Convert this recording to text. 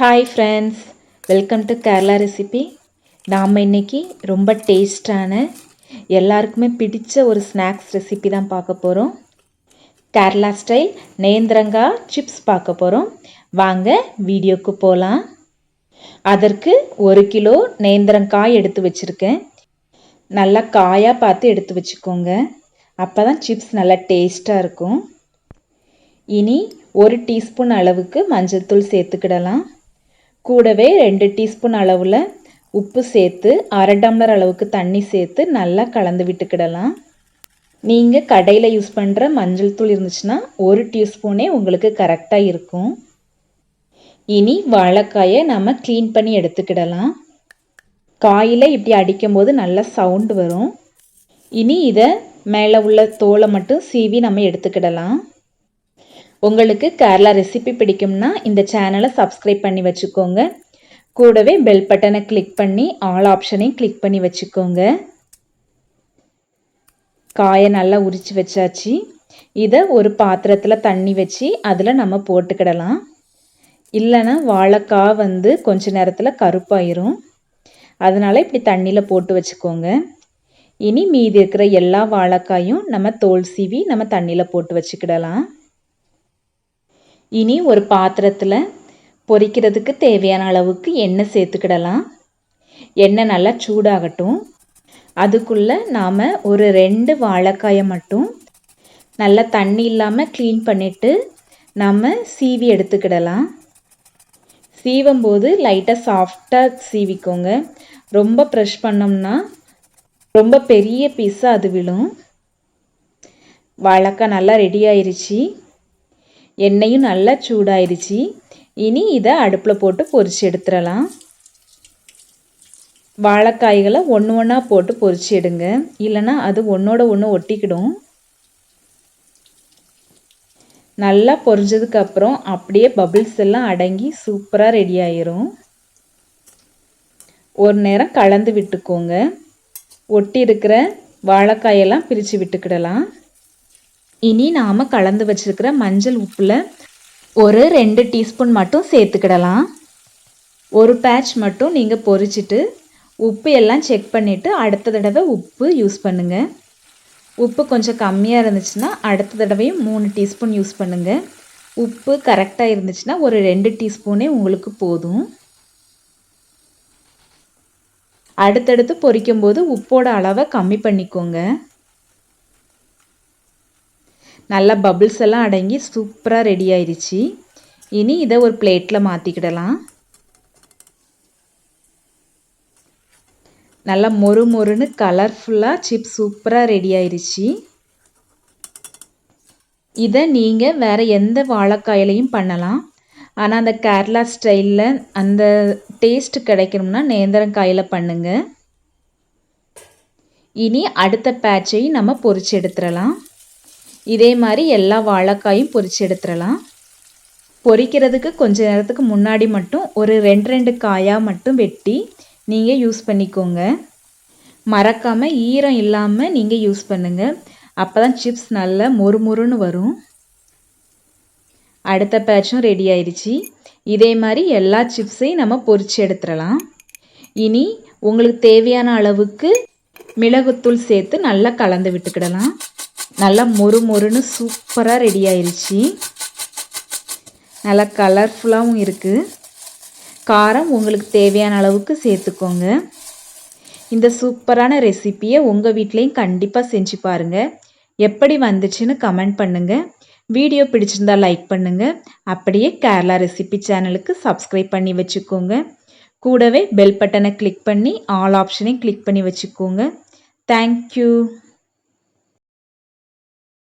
Hi friends, welcome to Kerala recipe. நாம் இன்றைக்கி ரொம்ப டேஸ்டான எல்லாருக்குமே பிடிச்ச ஒரு ஸ்நாக்ஸ் ரெசிபி தான் பார்க்க போகிறோம். கேரளா ஸ்டைல் நேந்திரங்காய் சிப்ஸ் பார்க்க போகிறோம். வாங்க வீடியோக்கு போகலாம். அதற்கு 1 கிலோ நேந்திரங்காய் எடுத்து வச்சுருக்கேன். நல்லா காயாக பார்த்து எடுத்து வச்சுக்கோங்க, அப்போ தான் சிப்ஸ் நல்லா டேஸ்ட்டாக இருக்கும். இனி 1 டீஸ்பூன் அளவுக்கு மஞ்சள் தூள் சேர்த்துக்கிடலாம். கூடவே 2 டீஸ்பூன் அளவில் உப்பு சேர்த்து 1/2 டம்ளர் அளவுக்கு தண்ணி சேர்த்து நல்லா கலந்து விட்டுக்கிடலாம். நீங்கள் கடையில் யூஸ் பண்ணுற மஞ்சள் தூள் இருந்துச்சுன்னா 1 டீஸ்பூனே உங்களுக்கு கரெக்டாக இருக்கும். இனி வாழைக்காயை நம்ம க்ளீன் பண்ணி எடுத்துக்கிடலாம். காயில் இப்படி அடிக்கும்போது நல்லா சவுண்டு வரும். இனி இதை மேலே உள்ள தோலை மட்டும் சீவி நம்ம எடுத்துக்கிடலாம். உங்களுக்கு கேரளா ரெசிபி பிடிக்கும்னா இந்த சேனலை சப்ஸ்கிரைப் பண்ணி வச்சுக்கோங்க. கூடவே பெல் பட்டனை கிளிக் பண்ணி ஆல் ஆப்ஷனையும் கிளிக் பண்ணி வச்சுக்கோங்க. காயை நல்லா உரித்து வச்சாச்சு. இதை ஒரு பாத்திரத்தில் தண்ணி வச்சு அதில் நம்ம போட்டுக்கிடலாம். இல்லைன்னா வாழைக்காய் கொஞ்ச நேரத்தில் கருப்பாயிரும். அதனால் இப்படி தண்ணியில் போட்டு வச்சுக்கோங்க. இனி மீதி இருக்கிற எல்லா வாழைக்காயும் நம்ம தோல் சீவி நம்ம தண்ணியில் போட்டு வச்சுக்கிடலாம். இனி ஒரு பாத்திரத்தில் பொரிக்கிறதுக்கு தேவையான அளவுக்கு எண்ணெய் சேர்த்துக்கிடலாம். எண்ணெய் நல்லா சூடாகட்டும். அதுக்குள்ளே நாம் ஒரு 2 வாழைக்காயை மட்டும் நல்லா தண்ணி இல்லாமல் க்ளீன் பண்ணிவிட்டு நம்ம சீவி எடுத்துக்கிடலாம். சீவும்போது லைட்டாக சாஃப்டாக சீவிக்கோங்க. ரொம்ப ப்ரெஷ் பண்ணோம்னா ரொம்ப பெரிய பீஸாக அது விழும். வாழைக்காய் நல்லா ரெடி ஆயிடுச்சு. எண்ணெயும் நல்லா சூடாயிருச்சு. இனி இதை அடுப்பில் போட்டு பொரிச்சு எடுத்துடலாம். வாழைக்காய்களை ஒன்று ஒன்றா போட்டு பொரிச்சு எடுங்க, இல்லைன்னா அது ஒன்றோட ஒன்று ஒட்டிக்கிடும். நல்லா பொரிஞ்சதுக்கப்புறம் அப்படியே பபிள்ஸ் எல்லாம் அடங்கி சூப்பராக ரெடி ஆயிரும். ஒரு நேரம் கலந்து விட்டுக்கோங்க. ஒட்டி இருக்கிற வாழைக்காயெல்லாம் பிரித்து விட்டுக்கிடலாம். இனி நாம் கலந்து வச்சுருக்கிற மஞ்சள் உப்பில் ஒரு 2 டீஸ்பூன் மட்டும் சேர்த்துக்கிடலாம். ஒரு பேட்ச் மட்டும் நீங்கள் பொரிச்சிட்டு உப்பு எல்லாம் செக் பண்ணிவிட்டு அடுத்த தடவை உப்பு யூஸ் பண்ணுங்கள். உப்பு கொஞ்சம் கம்மியாக இருந்துச்சுன்னா அடுத்த தடவையும் 3 டீஸ்பூன் யூஸ் பண்ணுங்கள். உப்பு கரெக்டாக இருந்துச்சுன்னா ஒரு 2 டீஸ்பூனே உங்களுக்கு போதும். அடுத்தடுத்து பொரிக்கும்போது உப்போட அளவை கம்மி பண்ணிக்கோங்க. நல்லா பபிள்ஸ் எல்லாம் அடங்கி சூப்பராக ரெடி ஆயிடுச்சு. இனி இதை ஒரு பிளேட்டில் மாற்றிக்கிடலாம். நல்லா மொறு மொறுன்னு கலர்ஃபுல்லாக சிப்ஸ் சூப்பராக ரெடி ஆயிடுச்சு. இதை நீங்கள் வேறு எந்த வாழைக்காயிலையும் பண்ணலாம். ஆனால் அந்த கேரளா ஸ்டைலில் அந்த டேஸ்ட்டு கிடைக்கணும்னா நேந்திரங்காயில் பண்ணுங்கள். இனி அடுத்த பேட்சையும் நம்ம பொரிச்சு எடுத்துடலாம். இதே மாதிரி எல்லா வாழைக்காயும் பொரிச்சு எடுத்துடலாம். பொரிக்கிறதுக்கு கொஞ்ச நேரத்துக்கு முன்னாடி மட்டும் ஒரு 2 காயாக மட்டும் வெட்டி நீங்கள் யூஸ் பண்ணிக்கோங்க. மறக்காமல் ஈரம் இல்லாமல் நீங்கள் யூஸ் பண்ணுங்கள். அப்போ தான் சிப்ஸ் நல்லா மொறுமொறுன்னு வரும். அடுத்த பேட்சும் ரெடி ஆயிடுச்சு. இதே மாதிரி எல்லா சிப்ஸையும் நம்ம பொரிச்சு எடுத்துடலாம். இனி உங்களுக்கு தேவையான அளவுக்கு மிளகுத்தூள் சேர்த்து நல்லா கலந்து விட்டுக்கிடலாம். நல்லா மொறு மொறுன்னு சூப்பராக ரெடி ஆயிடுச்சு. நல்லா கலர்ஃபுல்லாகவும் இருக்குது. காரம் உங்களுக்கு தேவையான அளவுக்கு சேர்த்துக்கோங்க. இந்த சூப்பரான ரெசிப்பியை உங்கள் வீட்லேயும் கண்டிப்பாக செஞ்சு பாருங்கள். எப்படி வந்துச்சுன்னு கமெண்ட் பண்ணுங்கள். வீடியோ பிடிச்சிருந்தா லைக் பண்ணுங்கள். அப்படியே கேரளா ரெசிபி சேனலுக்கு சப்ஸ்கிரைப் பண்ணி வச்சுக்கோங்க. கூடவே பெல் பட்டனை கிளிக் பண்ணி ஆல் ஆப்ஷனையும் கிளிக் பண்ணி வச்சுக்கோங்க. தேங்க்யூ.